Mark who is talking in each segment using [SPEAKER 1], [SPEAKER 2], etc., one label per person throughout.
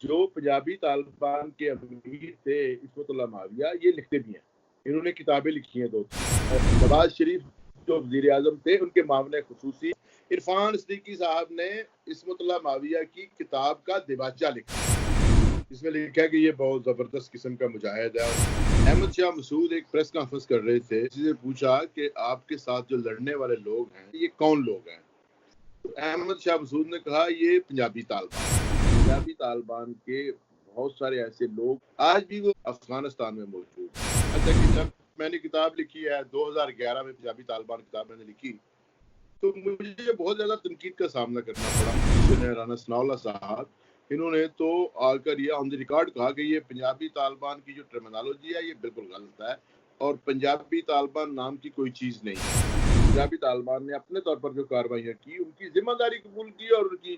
[SPEAKER 1] جو پنجابی طالبان کے امیر تھے عصمت اللہ معاویہ، یہ لکھتے بھی ہیں، انہوں نے کتابیں لکھی ہیں 2 نواز شریف جو وزیر اعظم تھے ان کے معاون خصوصی عرفان صدیقی صاحب نے عصمت اللہ معاویہ کی کتاب کا دیباچہ لکھا، جس میں لکھا ہے کہ یہ بہت زبردست قسم کا مجاہد ہے۔ احمد شاہ مسعود ایک پریس کانفرنس کر رہے تھے، کسی سے پوچھا کہ آپ کے ساتھ جو لڑنے والے لوگ ہیں یہ کون لوگ ہیں؟ تو احمد شاہ مسعود نے کہا یہ پنجابی طالبان کے بہت سارے ایسے لوگ آج بھی وہ افغانستان میں موجود ہیں۔ اچھا کہ جب میں نے کتاب لکھی ہے 2011 میں پنجابی طالبان کتاب میں نے لکھی تو مجھے بہت زیادہ تنقید کا سامنا کرنا پڑا۔ رانا ثناء اللہ صاحب انہوں نے تو آ کر یہ آن دی ریکارڈ کہا کہ یہ پنجابی طالبان کی جو ٹرمینالوجی ہے یہ بالکل غلط ہے اور پنجابی طالبان نام کی کوئی چیز نہیں ہے۔ پنجابی طالبان نے اپنے طور پر جو کارروائیاں کی ان کی ذمہ داری قبول کی اور ان کی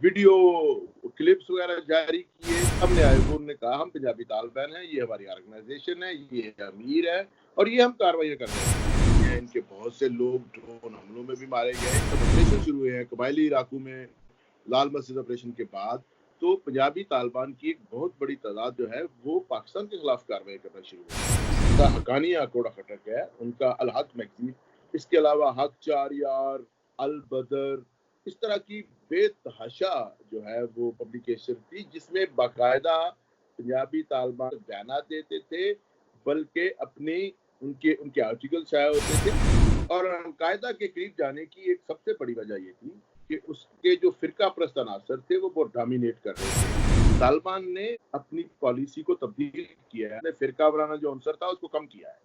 [SPEAKER 1] ویڈیو کلپس وغیرہ جاری کیے، سامنے آئے، انہوں نے کہا ہم پنجابی طالبان ہیں، یہ ہماری آرگنائزیشن ہے، یہ امیر ہے اور یہ ہم کارروائیاں کر رہے ہیں۔ ان کے بہت سے لوگ ڈرون حملوں میں بھی مارے گئے۔ آپریشن شروع ہوئے ہیں قبائلی علاقوں میں لال مسجد آپریشن کے بعد، تو پنجابی طالبان کی ایک بہت بڑی تعداد جو ہے وہ پاکستان کے خلاف کارروائی کرنا شروع ہوئی۔ ان کا حقانیہ کوڑا خٹک ہے، ان کا الحق میگزین، اس کے علاوہ حق 4 یار، البدر، اس طرح کی بے تحاشا جو ہے وہ پبلیکیشن تھی جس میں باقاعدہ پنجابی طالبان بیانات دیتے تھے، بلکہ اپنی ان کے آرٹیکل شائع ہوتے تھے۔ اور القاعدہ کے قریب جانے کی ایک سب سے بڑی وجہ یہ تھی کہ اس کے جو فرقہ پرست عناصر تھے وہ بہت ڈومینیٹ کر رہے تھے۔ طالبان نے اپنی پالیسی کو تبدیل کیا ہے، فرقہ وارانہ جو عنصر تھا اس کو کم کیا ہے،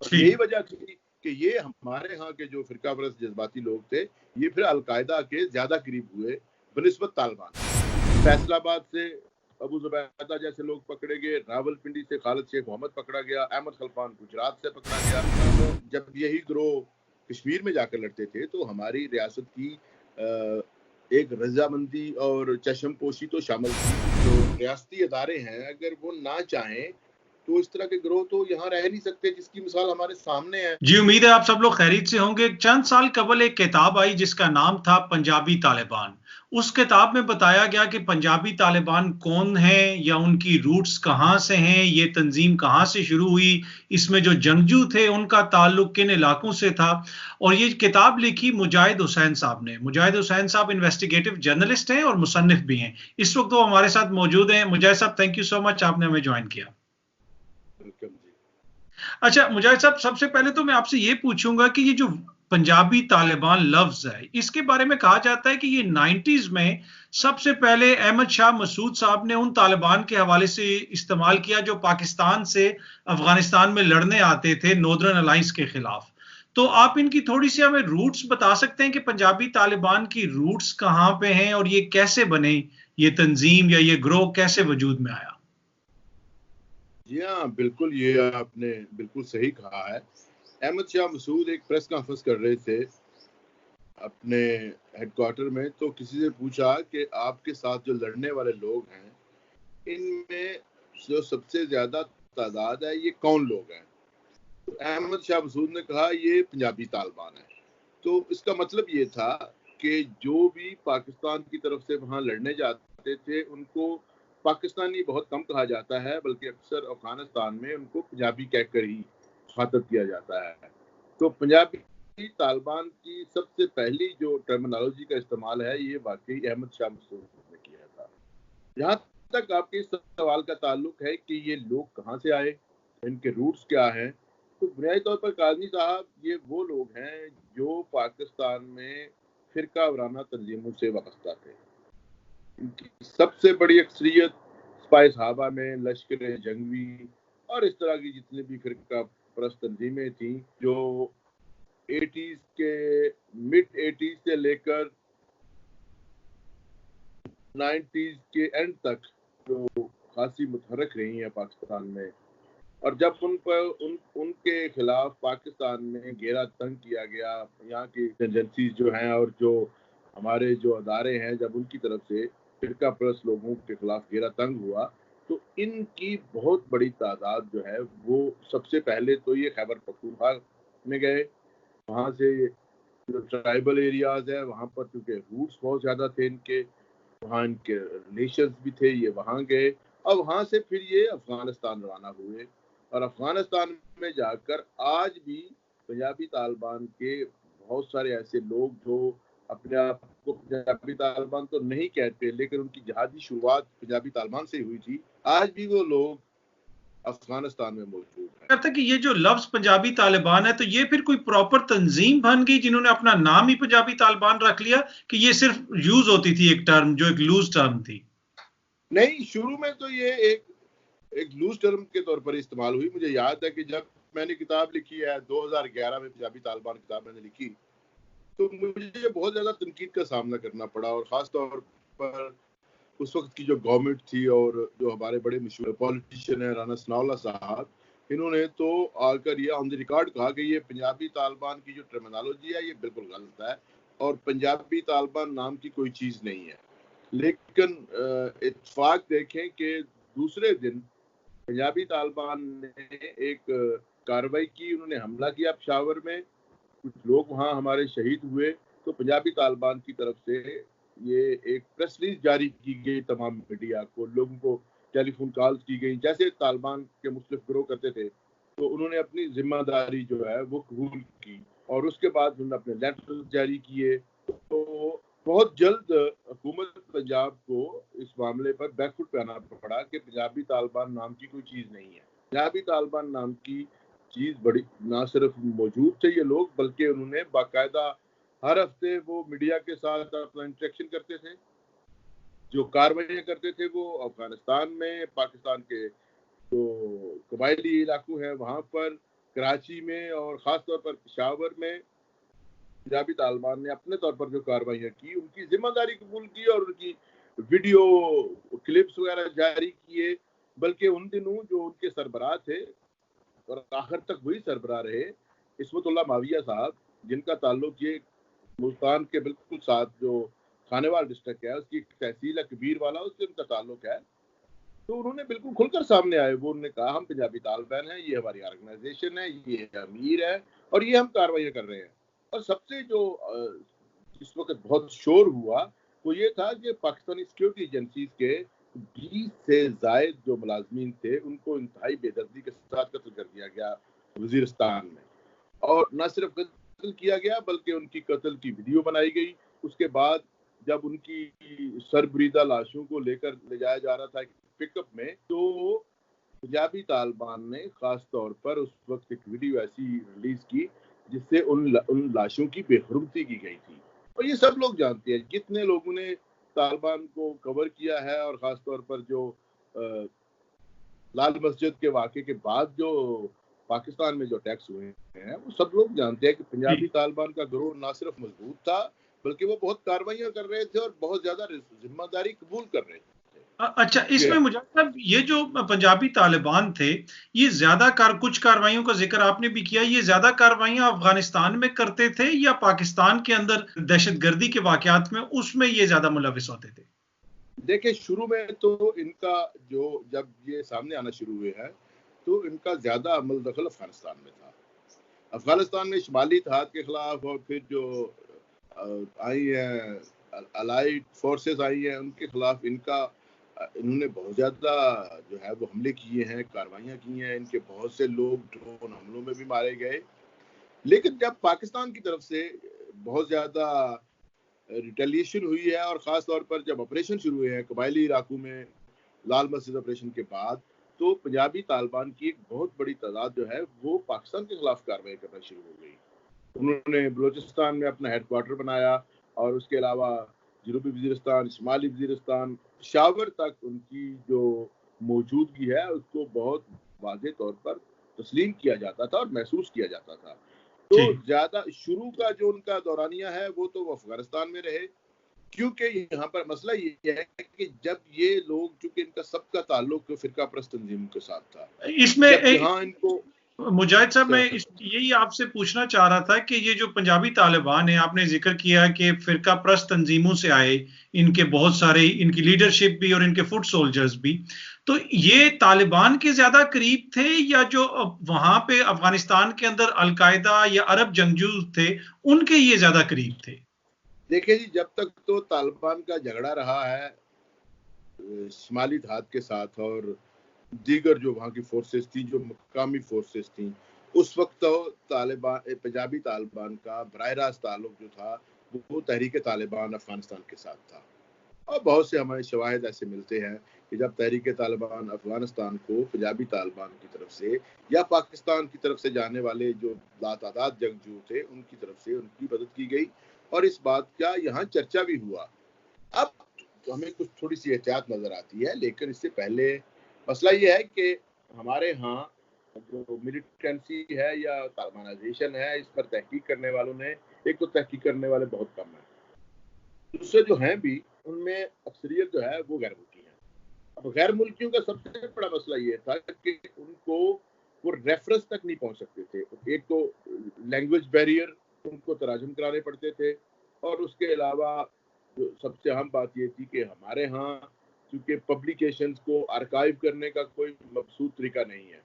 [SPEAKER 1] اور یہی وجہ تھی کہ یہ ہمارے ہاں کے جو فرقہ پرست جذباتی لوگ تھے یہ پھر القاعدہ کے زیادہ قریب ہوئے بنسبت طالبان۔ فیصل آباد سے ابو زبیدہ جیسے لوگ پکڑے گئے، راول پنڈی سے خالد شیخ محمد پکڑا گیا، احمد خلفان گجرات سے پکڑا گیا۔ جب یہی گروہ کشمیر میں جا کر لڑتے تھے تو ہماری ریاست کی ایک رضامندی اور چشم پوشی تو شامل تھی۔ جو ریاستی ادارے ہیں اگر وہ نہ چاہیں تو اس طرح کے گروہ تو یہاں رہ نہیں سکتے، جس کی مثال ہمارے سامنے ہے۔
[SPEAKER 2] جی امید ہے آپ سب لوگ خیریت سے ہوں گے۔ چند سال قبل ایک کتاب آئی جس کا نام تھا پنجابی طالبان۔ اس کتاب میں بتایا گیا کہ پنجابی طالبان کون ہیں یا ان کی روٹس کہاں سے ہیں، یہ تنظیم کہاں سے شروع ہوئی، اس میں جو جنگجو تھے ان کا تعلق کن علاقوں سے تھا۔ اور یہ کتاب لکھی مجاہد حسین صاحب نے۔ مجاہد حسین صاحب انویسٹیگیٹو جرنلسٹ ہیں اور مصنف بھی ہیں۔ اس وقت وہ ہمارے ساتھ موجود ہیں۔ مجاہد صاحب تھینک یو سو مچ، آپ نے ہمیں جوائن کیا۔ اچھا مجاہد صاحب، سب سے پہلے تو میں آپ سے یہ پوچھوں گا کہ یہ جو پنجابی طالبان لفظ ہے اس کے بارے میں کہا جاتا ہے کہ یہ 90s میں سب سے پہلے احمد شاہ مسعود صاحب نے ان طالبان کے حوالے سے استعمال کیا جو پاکستان سے افغانستان میں لڑنے آتے تھے ناردرن الائنس کے خلاف۔ تو آپ ان کی تھوڑی سی ہمیں روٹس بتا سکتے ہیں کہ پنجابی طالبان کی روٹس کہاں پہ ہیں اور یہ کیسے بنے، یہ تنظیم یا یہ گروہ کیسے وجود میں آیا؟
[SPEAKER 1] جی ہاں بالکل، یہ آپ نے بالکل صحیح کہا ہے۔ احمد شاہ مسعود ایک پریس کانفرنس کر رہے تھے اپنے ہیڈ کوارٹر میں، تو کسی سے پوچھا کہ آپ کے ساتھ جو لڑنے والے لوگ ہیں ان میں جو سب سے زیادہ تعداد ہے یہ کون لوگ ہیں؟ تو احمد شاہ مسعود نے کہا یہ پنجابی طالبان ہیں۔ تو اس کا مطلب یہ تھا کہ جو بھی پاکستان کی طرف سے وہاں لڑنے جاتے تھے ان کو پاکستانی بہت کم کہا جاتا ہے، بلکہ اکثر افغانستان میں ان کو پنجابی کہہ کر ہی مخاطب کیا جاتا ہے۔ تو پنجابی طالبان کی سب سے پہلی جو ٹرمینالوجی کا استعمال ہے یہ واقعی احمد شاہ مسعود نے کیا تھا۔ جہاں تک آپ کے سوال کا تعلق ہے کہ یہ لوگ کہاں سے آئے، ان کے روٹس کیا ہیں، تو بنیادی طور پر کاظمی صاحب یہ وہ لوگ ہیں جو پاکستان میں فرقہ وارانہ تنظیموں سے وابستہ تھے۔ ان کی سب سے بڑی اکثریت سپاہی صحابہ میں، لشکر جنگوی اور اس طرح کی جتنی بھی فرقہ پرست تنظیمیں تھیں جو 80s کے مڈ 80s سے لے کر 90s کے اینڈ تک جو خاصی متحرک رہی ہیں پاکستان میں، اور جب ان کے خلاف پاکستان میں گھیرا تنگ کیا گیا، یہاں کی ایجنسیز جو ہیں اور جو ہمارے جو ادارے ہیں جب ان کی طرف سے فرقہ پرست لوگوں کے خلاف گھیرا تنگ ہوا تو ان کی بہت بڑی تعداد جو ہے وہ سب سے پہلے تو یہ خیبر پختونخوا میں گئے۔ وہاں سے جو ٹرائبل ایریاز ہے وہاں پر چونکہ روٹس بہت زیادہ تھے ان کے، وہاں ان کے ریلیشنز بھی تھے، یہ وہاں گئے اور وہاں سے پھر یہ افغانستان روانہ ہوئے، اور افغانستان میں جا کر آج بھی پنجابی طالبان کے بہت سارے ایسے لوگ جو اپنے آپ کو پنجابی طالبان تو نہیں کہتے، لیکن ان کی جہادی شروعات پنجابی طالبان سے ہوئی تھی، آج بھی وہ لوگ افغانستان میں موجود ہیں۔
[SPEAKER 2] کرتا کہ یہ جو لفظ پنجابی طالبان ہے تو یہ پھر کوئی پراپر تنظیم بن گئی جنہوں نے اپنا نام ہی پنجابی طالبان رکھ لیا، کہ یہ صرف یوز ہوتی تھی ایک ٹرم جو ایک لوز ٹرم تھی؟
[SPEAKER 1] نہیں، شروع میں تو یہ ایک لوز ٹرم کے طور پر استعمال ہوئی۔ مجھے یاد ہے کہ جب میں نے کتاب لکھی ہے 2011 میں، پنجابی طالبان کتاب میں نے لکھی، تو مجھے بہت زیادہ تنقید کا سامنا کرنا پڑا، اور خاص طور پر اس وقت کی جو گورنمنٹ تھی اور جو ہمارے بڑے مشہور پولیٹیشین ہیں رانا ثناء اللہ صاحب، انہوں نے تو آ کر یہ آن دی ریکارڈ کہا کہ یہ پنجابی طالبان کی جو ٹرمینالوجی ہے یہ بالکل غلط ہے، اور پنجابی طالبان نام کی کوئی چیز نہیں ہے۔ لیکن اتفاق دیکھیں کہ دوسرے دن پنجابی طالبان نے ایک کارروائی کی، انہوں نے حملہ کیا پشاور میں، کچھ لوگ وہاں ہمارے شہید ہوئے، تو پنجابی طالبان کی طرف سے یہ ایک پریس ریلیز جاری کی گئی، تمام میڈیا کو، لوگوں کو ٹیلی فون کالز کی گئی، جیسے طالبان کے مختلف گروہ کرتے تھے، تو انہوں نے اپنی ذمہ داری جو ہے وہ قبول کی، اور اس کے بعد انہوں نے اپنے لیٹر جاری کیے۔ تو بہت جلد حکومت پنجاب کو اس معاملے پر بیک فٹ پہ آنا پڑا کہ پنجابی طالبان نام کی کوئی چیز نہیں ہے۔ پنجابی طالبان نام کی چیز بڑی نہ صرف موجود تھے یہ لوگ، بلکہ انہوں نے باقاعدہ ہر ہفتے وہ میڈیا کے ساتھ اپنا انٹریکشن کرتے تھے، جو کاروائیاں کرتے تھے وہ افغانستان میں، پاکستان کے جو قبائلی علاقوں ہیں وہاں پر، کراچی میں، اور خاص طور پر پشاور میں پنجابی طالبان نے اپنے طور پر جو کاروائیاں کی، ان کی ذمہ داری قبول کی اور ان کی ویڈیو کلپس وغیرہ جاری کیے۔ بلکہ ان دنوں جو ان کے سربراہ تھے، اور آخر تک وہی سربراہ رہے، عصمت اللہ ماویہ صاحب، جن کا تعلق یہ ملتان کے بالکل ساتھ جو خانیوال ڈسٹرکٹ ہے اس کی تحصیل ہے کبیر والا، اس سے ان کا تعلق ہے، تو انہوں نے بالکل کھل کر سامنے آئے، وہ انہوں نے کہا ہم پنجابی طالبان ہیں، یہ ہماری آرگنائزیشن ہے، یہ امیر ہے، اور یہ ہم کارروائیاں کر رہے ہیں۔ اور سب سے جو اس وقت بہت شور ہوا وہ یہ تھا کہ پاکستانی سیکیورٹی ایجنسیز کے 20 سے زائد جو ملازمین تھے ان کو انتہائی بے دردی کے ساتھ قتل کر دیا گیا وزیرستان میں، اور نہ صرف قتل کیا گیا بلکہ ان کی قتل کی ویڈیو بنائی گئی۔ اس کے بعد جب ان کی سر بریدہ لاشوں کو لے کر لے جایا جا رہا تھا پک اپ میں، تو پنجابی طالبان نے خاص طور پر اس وقت ایک ویڈیو ایسی ریلیز کی جس سے ان لاشوں کی بے حرمتی کی گئی تھی۔ اور یہ سب لوگ جانتے ہیں، جتنے لوگوں نے طالبان کو کور کیا ہے، اور خاص طور پر جو لال مسجد کے واقعے کے بعد جو پاکستان میں جو اٹیکس ہوئے ہیں، وہ سب لوگ جانتے ہیں کہ پنجابی طالبان کا گروہ نہ صرف مضبوط تھا بلکہ وہ بہت کاروائیاں کر رہے تھے اور بہت زیادہ ذمہ داری قبول کر رہے تھے۔
[SPEAKER 2] اچھا، اس میں مجھے یہ جو پنجابی طالبان تھے، یہ زیادہ کچھ کاروائیوں کا ذکر آپ نے بھی کیا، یہ زیادہ کاروائیاں افغانستان میں کرتے تھے یا پاکستان کے اندر دہشت گردی کے واقعات میں اس میں یہ زیادہ ملوث ہوتے تھے؟
[SPEAKER 1] دیکھیں، شروع میں تو ان کا جب یہ سامنے آنا شروع ہوئے ہیں تو ان کا زیادہ عمل دخل افغانستان میں تھا، افغانستان میں شمالی اتحاد کے خلاف، اور پھر جو آئی ہیں الائیڈ فورسز آئی ہیں ان کے خلاف انہوں نے بہت زیادہ جو ہے وہ حملے کیے ہیں، کاروائیاں کی ہیں، ان کے بہت سے لوگ ڈرون حملوں میں بھی مارے گئے۔ لیکن جب پاکستان کی طرف سے بہت زیادہ ریٹیلیشن ہوئی ہے، اور خاص طور پر جب آپریشن شروع ہوئے ہیں قبائلی علاقوں میں لال مسجد آپریشن کے بعد، تو پنجابی طالبان کی ایک بہت بڑی تعداد جو ہے وہ پاکستان کے خلاف کارروائی کرنا شروع ہو گئی۔ انہوں نے بلوچستان میں اپنا ہیڈ کوارٹر بنایا، اور اس کے علاوہ جنوبی وزیرستان، شمالی وزیرستان، پشاور تک ان کی جو موجودگی ہے اس کو بہت واضح طور پر تسلیم کیا جاتا تھا اور محسوس کیا جاتا تھا۔ تو زیادہ شروع کا جو ان کا دورانیہ ہے وہ تو وہ افغانستان میں رہے، کیونکہ یہاں پر مسئلہ یہ ہے کہ جب یہ لوگ، چونکہ ان کا سب کا تعلق فرقہ پرست تنظیموں کے ساتھ تھا،
[SPEAKER 2] اس میں
[SPEAKER 1] یہاں ان کو
[SPEAKER 2] مجاہد صاحب میں یہی آپ سے پوچھنا چاہ رہا تھا کہ یہ جو پنجابی طالبان ہیں، آپ نے ذکر کیا کہ فرقہ پرست تنظیموں سے آئے، ان کے بہت سارے، ان کی لیڈرشپ بھی اور ان کے فٹ سولجرز بھی، تو یہ طالبان کے زیادہ قریب تھے یا جو وہاں پہ افغانستان کے اندر القاعدہ یا عرب جنگجو تھے ان کے یہ زیادہ قریب تھے؟
[SPEAKER 1] دیکھیں جی، جب تک تو طالبان کا جھگڑا رہا ہے شمالی دھات کے ساتھ اور دیگر جو وہاں کی فورسز تھیں، جو مقامی فورسز تھیں، اس وقت تو طالبان پنجابی طالبان کا براہ راست تعلق جو تھا وہ تحریک طالبان افغانستان کے ساتھ تھا. اور بہت سے ہمارے شواہد ایسے ملتے ہیں کہ جب تحریک طالبان افغانستان کو پنجابی طالبان کی طرف سے یا پاکستان کی طرف سے جانے والے جو لاتعداد جنگجو تھے ان کی طرف سے ان کی مدد کی گئی اور اس بات کا یہاں چرچا بھی ہوا. اب ہمیں کچھ تھوڑی سی احتیاط نظر آتی ہے، لیکن اس سے پہلے مسئلہ یہ ہے کہ ہمارے ہاں جو ملیٹنسی ہے یا طالبانائزیشن ہے، اس پر تحقیق کرنے والوں نے، ایک تو تحقیق کرنے والے بہت کم ہیں، دوسرے جو ہیں بھی ان میں اکثریت جو ہے وہ غیر ملکی ہیں. اب غیر ملکیوں کا سب سے بڑا مسئلہ یہ تھا کہ ان کو وہ ریفرنس تک نہیں پہنچ سکتے تھے. ایک تو لینگویج بیریئر، ان کو تراجم کرانے پڑتے تھے، اور اس کے علاوہ جو سب سے اہم بات یہ تھی کہ ہمارے ہاں چونکہ پبلیکیشنز کو آرکائیو کرنے کا کوئی مبسوط طریقہ نہیں ہے،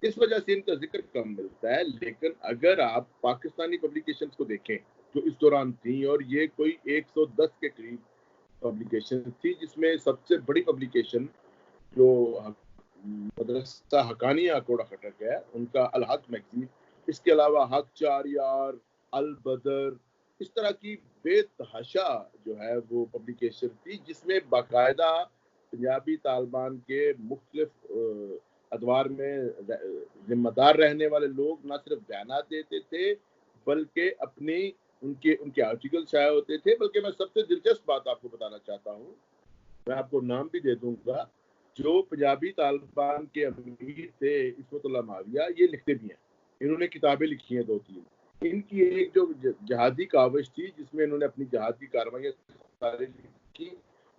[SPEAKER 1] اس وجہ سے ان کا ذکر کم ملتا ہے. لیکن اگر آپ پاکستانی پبلیکیشنز کو دیکھیں جو اس دوران تھیں، اور یہ کوئی 110 کے قریب پبلیکیشن تھی، جس میں سب سے بڑی پبلیکیشن جو مدرسہ حقانیہ کوڑا خٹک ہے ان کا الحق میگزین، اس کے علاوہ حق چار یار، البدر، اس طرح کی بے تحاشا جو ہے وہ پبلیکیشن تھی، جس میں باقاعدہ پنجابی طالبان کے مختلف ادوار میں ذمہ دار رہنے والے لوگ نہ صرف بیانات دیتے تھے بلکہ اپنی ان کے آرٹیکل شائع ہوتے تھے. بلکہ میں سب سے دلچسپ بات آپ کو بتانا چاہتا ہوں، میں آپ کو نام بھی دے دوں گا، جو پنجابی طالبان کے امیر تھے عصمت اللہ معاویہ، یہ لکھتے بھی ہیں، انہوں نے کتابیں لکھی ہیں 2-3. ان کی ایک جو جہادی کاوش تھی جس میں انہوں نے اپنی جہاد کی کارروائیاں لکھی،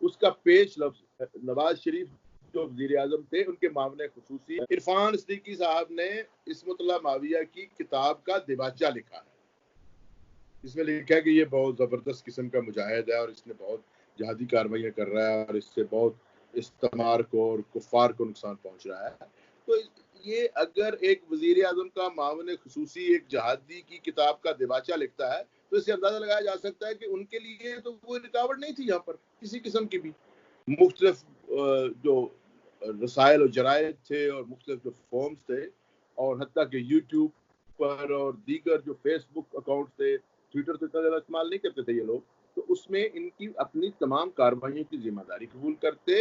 [SPEAKER 1] اس کا پیش لفظ نواز شریف جو وزیر اعظم تھے ان کے معاون خصوصی عرفان صدیقی صاحب نے عصمت اللہ معاویہ کی کتاب کا دیباچہ لکھا ہے. اس میں لکھا ہے کہ یہ بہت زبردست قسم کا مجاہد ہے اور اس نے بہت جہادی کارروائیاں کر رہا ہے اور اس سے بہت استعمار کو اور کفار کو نقصان پہنچ رہا ہے. تو یہ اگر ایک وزیر اعظم کا معاون خصوصی ایک جہادی کی کتاب کا دیباچہ لکھتا ہے تو اس سے اندازہ لگایا جا سکتا ہے کہ ان کے لیے تو کوئی رکاوٹ نہیں تھی یہاں پر کسی قسم کی بھی. مختلف جو رسائل اور جرائد تھے اور مختلف جو فارمز تھے، اور حتیٰ کہ یوٹیوب پر اور دیگر جو فیس بک اکاؤنٹ تھے، ٹویٹر تو اتنا زیادہ استعمال نہیں کرتے تھے یہ لوگ، تو اس میں ان کی اپنی تمام کارروائیوں کی ذمہ داری قبول کرتے،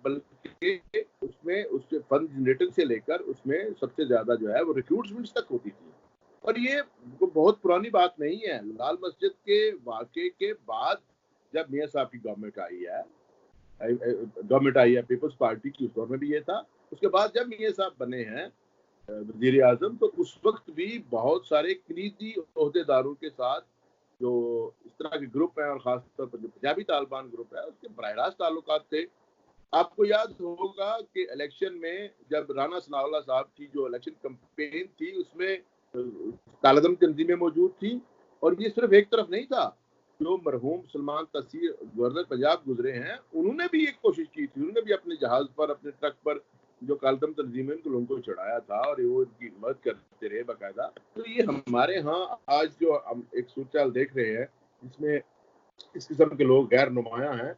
[SPEAKER 1] بلکہ اس سے فنڈ جنریٹنگ سے لے کر اس میں سب سے زیادہ جو ہے وہ ریکروٹمنٹس تک ہوتی تھی. اور یہ بہت پرانی بات نہیں ہے. لال مسجد کے واقعے کے بعد جب میاں صاحب کی گورنمنٹ آئی ہے پیپلز پارٹی کی، اس دور میں بھی یہ تھا. اس کے بعد جب میاں صاحب بنے ہیں وزیر اعظم، تو اس وقت بھی بہت سارے کلیدی عہدے داروں کے ساتھ جو اس طرح کے گروپ ہیں، اور خاص طور پر جو پنجابی طالبان گروپ ہے، اس کے براہ راست تعلقات تھے. آپ کو یاد ہوگا کہ الیکشن میں جب رانا ثناء اللہ صاحب کی جو الیکشن کمپین تھی اس میں کالعدم تنظیمیں موجود تھیں، اور یہ صرف ایک طرف نہیں تھا. جو مرحوم سلمان تسیر گورنر پنجاب گزرے ہیں، انہوں نے بھی ایک کوشش کی تھی، انہوں نے بھی اپنے جہاز پر اپنے ٹرک پر جو کالعدم تنظیمیں ان لوگوں کو چڑھایا تھا اور وہ ان کی مدد کرتے رہے باقاعدہ. تو یہ ہمارے ہاں آج جو ہم ایک صورتحال دیکھ رہے ہیں جس میں اس قسم کے لوگ غیر نمایاں ہیں،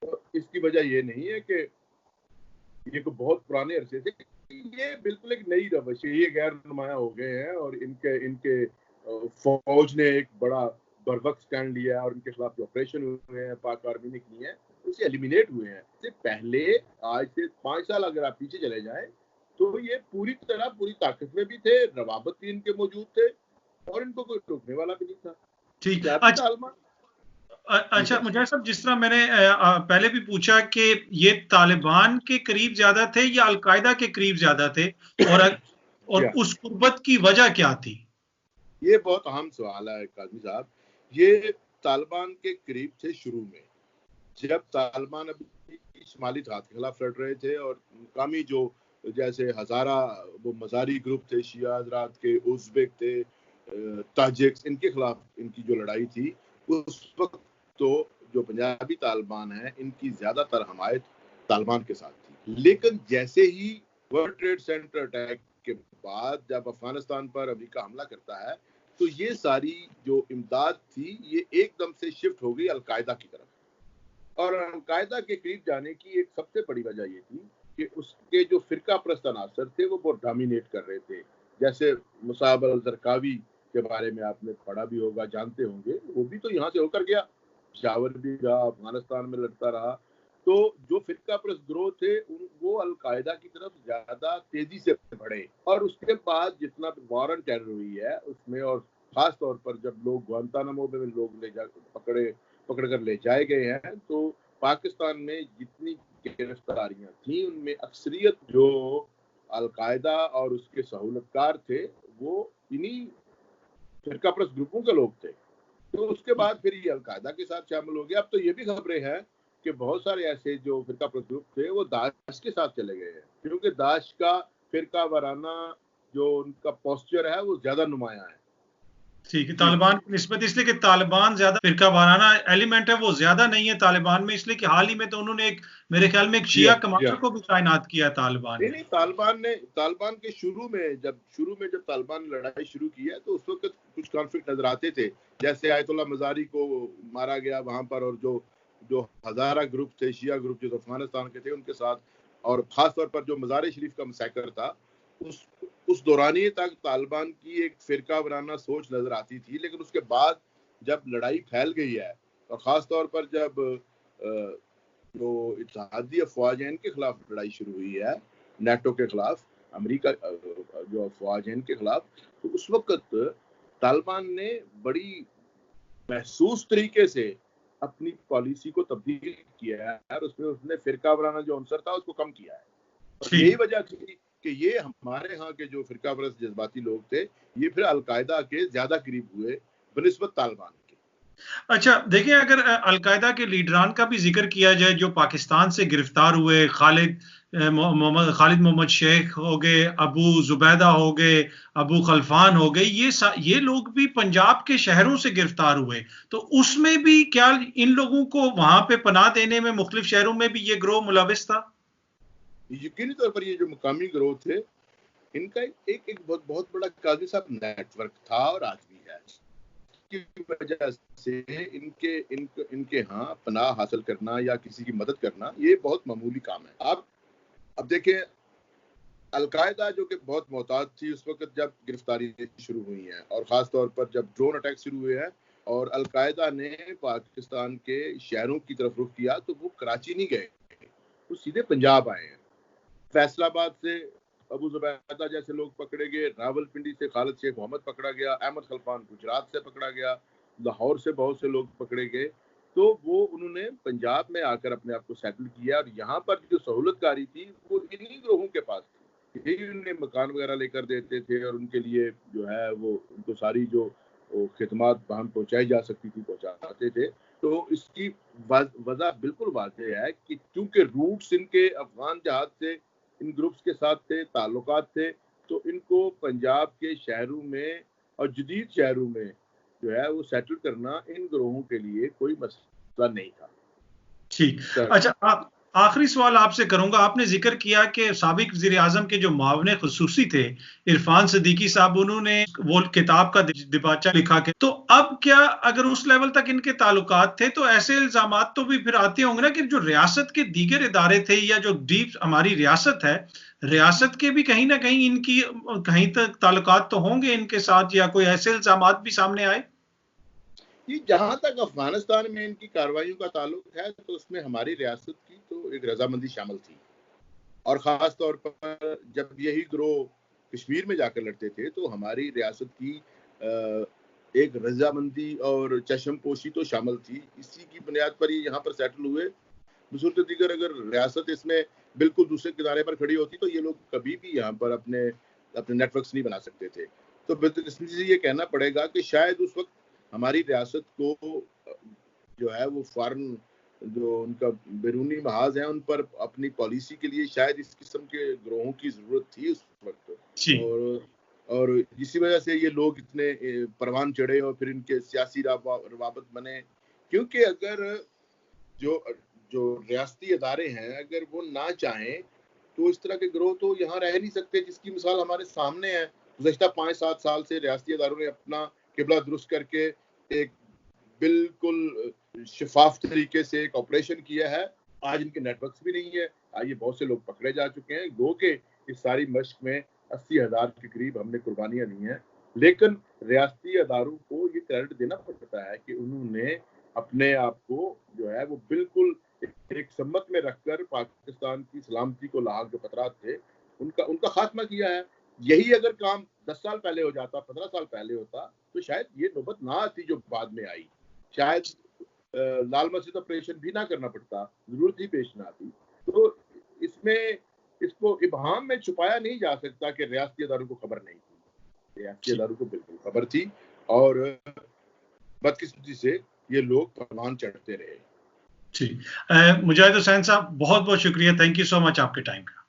[SPEAKER 1] تو اس کی وجہ یہ نہیں ہے کہ یہ کو بہت پرانے عرصے سے، یہ بالکل ایک نئی روش ہے. یہ غیر نمایاں ہو گئے ہیں اور ان کے فوج نے ایک بڑا بروقت سٹینڈ لیا ہے اور ان کے خلاف جو آپریشن ہوئے ہیں پاک آرمی نے کیے ہیں اسے ایلیمینیٹ ہوئے ہیں. اس سے پہلے آج سے 5 سال اگر آپ پیچھے چلے جائیں تو یہ پوری طرح پوری طاقت میں بھی تھے، روابط بھی ان کے موجود تھے اور ان کو کوئی روکنے والا بھی نہیں تھا.
[SPEAKER 2] ٹھیک. اچھا مجاہد صاحب، جس طرح میں نے پہلے بھی پوچھا کہ یہ طالبان کے قریب زیادہ تھے یا القاعدہ کے قریب زیادہ تھے، اور اس قربت کی وجہ کیا تھی؟
[SPEAKER 1] یہ بہت اہم سوال ہے قاضی صاحب. یہ طالبان کے قریب تھے شروع میں، جب طالبان ابھی شمالی دھات کے خلاف لڑ رہے تھے، اور مقامی جو جیسے ہزارہ وہ مزاری گروپ تھے، شیعہ حضرات کے، ازبک تھے، تاجکس، ان کے خلاف ان کی جو لڑائی تھی، اس وقت تو جو پنجابی طالبان ہیں ان کی زیادہ تر حمایت طالبان کے ساتھ تھی. لیکن جیسے ہی ورلڈ ٹریڈ سینٹر اٹیک کے بعد جب افغانستان پر امریکہ حملہ کرتا ہے تو یہ ساری جو امداد تھی یہ ایک دم سے شفٹ ہو گئی القاعدہ کی طرف. اور القاعدہ کے قریب جانے کی ایک سب سے بڑی وجہ یہ تھی کہ اس کے جو فرقہ پرست عناصر تھے وہ بہت ڈومینیٹ کر رہے تھے. جیسے مصعب الزرقاوی کے بارے میں آپ نے پڑھا بھی ہوگا، جانتے ہوں گے، وہ بھی تو یہاں سے ہو کر گیا، پشاور بھی رہا، افغانستان میں لڑتا رہا. تو جو فرقہ پرست گروہ تھے وہ القاعدہ کی طرف زیادہ تیزی سے بڑھے. اور اس کے بعد جتنا وار آن ٹیرر ہوئی ہے اس میں، اور خاص طور پر جب لوگ گوانتانامو میں لوگ پکڑ کر لے جائے گئے ہیں، تو پاکستان میں جتنی گرفتاریاں تھیں ان میں اکثریت جو القاعدہ اور اس کے سہولت کار تھے وہ انہی فرقہ پرست گروپوں کے لوگ تھے. تو اس کے بعد پھر یہ القاعدہ کے ساتھ شامل ہو گیا. اب تو یہ بھی خبریں ہیں کہ بہت سارے ایسے جو فرقہ پرست گروپ تھے وہ داعش کے ساتھ چلے گئے ہیں، کیونکہ داعش کا فرقہ وارانہ جو ان کا پوسچر ہے وہ زیادہ نمایاں ہے.
[SPEAKER 2] ٹھیک ہے، طالبان کی نسبت اس لیے کہ طالبان زیادہ فرقہ وارانہ ایلیمنٹ ہے، وہ زیادہ نہیں ہے طالبان میں، اس لیے کہ حال ہی میں تو انہوں نے ایک، میرے خیال میں ایک شیعہ کمانڈر کو بھی تعینات کیا طالبان نے.
[SPEAKER 1] نہیں، طالبان کے شروع میں جب طالبان نے لڑائی شروع کی ہے تو اس وقت کچھ کانفلکٹ نظر آتے تھے، جیسے آیت اللہ مزاری کو مارا گیا وہاں پر، اور جو ہزارہ گروپ تھے، شیعہ گروپ جو افغانستان کے تھے ان کے ساتھ، اور خاص طور پر جو مزار شریف کا مسیکر تھا، اس دورانیے تک طالبان کی ایک فرقہ وارانہ سوچ نظر آتی تھی. لیکن اس کے بعد جب لڑائی پھیل گئی ہے، اور خاص طور پر جب جو اتحادی افواج ہیں ان کے خلاف لڑائی شروع ہوئی ہے، نیٹو کے خلاف، امریکہ جو افواج ہیں ان کے خلاف، تو اس وقت طالبان نے بڑی محسوس طریقے سے اپنی پالیسی کو تبدیل کیا ہے، اور اس نے فرقہ وارانہ جو عنصر تھا اس کو کم کیا ہے. اور یہی وجہ تھی کہ یہ ہمارے ہاں کے جو فرقہ پرست جذباتی لوگ تھے یہ پھر القاعدہ کے زیادہ قریب ہوئے بنسبت طالبان کے.
[SPEAKER 2] اچھا دیکھیں، اگر القاعدہ کے لیڈران کا بھی ذکر کیا جائے جو پاکستان سے گرفتار ہوئے، خالد محمد شیخ ہو گئے، ابو زبیدہ ہو گئے، ابو خلفان ہو گئے، یہ لوگ بھی پنجاب کے شہروں سے گرفتار ہوئے. تو اس میں بھی کیا ان لوگوں کو وہاں پہ پناہ دینے میں مختلف شہروں میں بھی یہ گروہ ملوث تھا؟
[SPEAKER 1] یقینی طور پر یہ جو مقامی گروہ تھے ان کا ایک بہت بڑا قاضی صاحب نیٹ ورک تھا، اور آج بھی ہے. کی وجہ سے ان کے ہاں پناہ حاصل کرنا یا کسی کی مدد کرنا یہ بہت معمولی کام ہے. آپ اب دیکھیں، القاعدہ جو کہ بہت محتاط تھی اس وقت جب گرفتاری شروع ہوئی ہیں، اور خاص طور پر جب ڈرون اٹیک شروع ہوئے ہیں اور القاعدہ نے پاکستان کے شہروں کی طرف رخ کیا، تو وہ کراچی نہیں گئے، وہ سیدھے پنجاب آئے ہیں. فیصل آباد سے ابو زبیدہ جیسے لوگ پکڑے گئے، راول پنڈی سے خالد شیخ محمد پکڑا گیا، احمد خلفان گجرات سے پکڑا گیا، لاہور سے بہت سے لوگ پکڑے گئے. تو وہ انہوں نے پنجاب میں آ کر اپنے آپ کو سیٹل کیا، اور یہاں پر جو سہولت کاری تھی وہ انہی گروہوں کے پاس تھی. یہی انہیں مکان وغیرہ لے کر دیتے تھے، اور ان کے لیے جو ہے وہ ان کو ساری جو خدمات باہم پہنچائی جا سکتی تھی پہنچاتے تھے. تو اس کی وجہ بالکل واضح ہے کہ چونکہ روٹس ان کے افغان جہاد سے ان گروپس کے ساتھ تھے، تعلقات تھے، تو ان کو پنجاب کے شہروں میں اور جدید شہروں میں جو ہے وہ سیٹل کرنا ان گروہوں کے لیے کوئی مسئلہ نہیں تھا.
[SPEAKER 2] ٹھیک. اچھا، آخری سوال آپ سے کروں گا. آپ نے ذکر کیا کہ سابق وزیر اعظم کے جو معاون خصوصی تھے عرفان صدیقی صاحب، انہوں نے وہ کتاب کا دباچہ لکھا کہ، تو اب کیا اگر اس لیول تک ان کے تعلقات تھے تو ایسے الزامات تو بھی پھر آتے ہوں گے نا کہ جو ریاست کے دیگر ادارے تھے یا جو ڈیپ ہماری ریاست ہے، ریاست کے بھی کہیں نہ کہیں ان کی کہیں تک تعلقات تو ہوں گے ان کے ساتھ، یا کوئی ایسے الزامات بھی سامنے آئے؟
[SPEAKER 1] جہاں تک افغانستان میں ان کی کارروائیوں کا تعلق ہے تو اس میں ہماری ریاست کی تو ایک رضامندی شامل تھی، اور خاص طور پر جب یہی گروہ کشمیر میں جا کر لڑتے تھے تو ہماری ریاست کی ایک رضامندی اور چشم پوشی تو شامل تھی. اسی کی بنیاد پر یہ یہاں پر سیٹل ہوئے. بصورت دیگر اگر ریاست اس میں بالکل دوسرے کنارے پر کھڑی ہوتی تو یہ لوگ کبھی بھی یہاں پر اپنے نیٹ ورکس نہیں بنا سکتے تھے. تو اس میں یہ کہنا پڑے گا کہ شاید اس وقت ہماری ریاست کو جو ہے وہ فارن جو ان کا بیرونی محاذ ہیں ان پر اپنی پالیسی کے لیے شاید اس قسم کے گروہوں کی ضرورت تھی اس وقت. اور اسی وجہ سے یہ لوگ اتنے پروان چڑھے اور پھر ان کے سیاسی روابط بنے. کیونکہ اگر جو ریاستی ادارے ہیں اگر وہ نہ چاہیں تو اس طرح کے گروہ تو یہاں رہ نہیں سکتے، جس کی مثال ہمارے سامنے ہے. گزشتہ 5-7 سال سے ریاستی اداروں نے اپنا قبلہ درست کر کے ایک بالکل شفاف طریقے سے ایک آپریشن کیا ہے. آج ان کے نیٹ ورکس بھی نہیں ہے. آج یہ بہت سے لوگ پکڑے جا چکے ہیں. گو کہ اس ساری مشق میں 80,000 کے قریب ہم نے قربانیاں دی ہیں, لیکن ریاستی اداروں کو یہ کریڈٹ دینا پڑتا ہے کہ انہوں نے اپنے آپ کو جو ہے وہ بالکل ایک سمت میں رکھ کر پاکستان کی سلامتی کو لاحق جو خطرات تھے ان کا خاتمہ کیا ہے. یہی اگر کام 10 سال پہلے ہو جاتا, 15 سال پہلے ہوتا, تو شاید یہ نوبت نہ آتی جو بعد میں آئی. شاید لال مسجد آپریشن بھی نہ کرنا پڑتا, ضرورت ہی پیش نہ آتی. تو اس کو ابہام میں چھپایا نہیں جا سکتا کہ ریاستی اداروں کو خبر نہیں تھی. ریاستی اداروں کو بالکل خبر تھی, اور بدقسمتی سے یہ لوگ پروان چڑھتے رہے.
[SPEAKER 2] جی, مجاہد حسین صاحب بہت بہت شکریہ, تھینک یو سو مچ آپ کے ٹائم کا.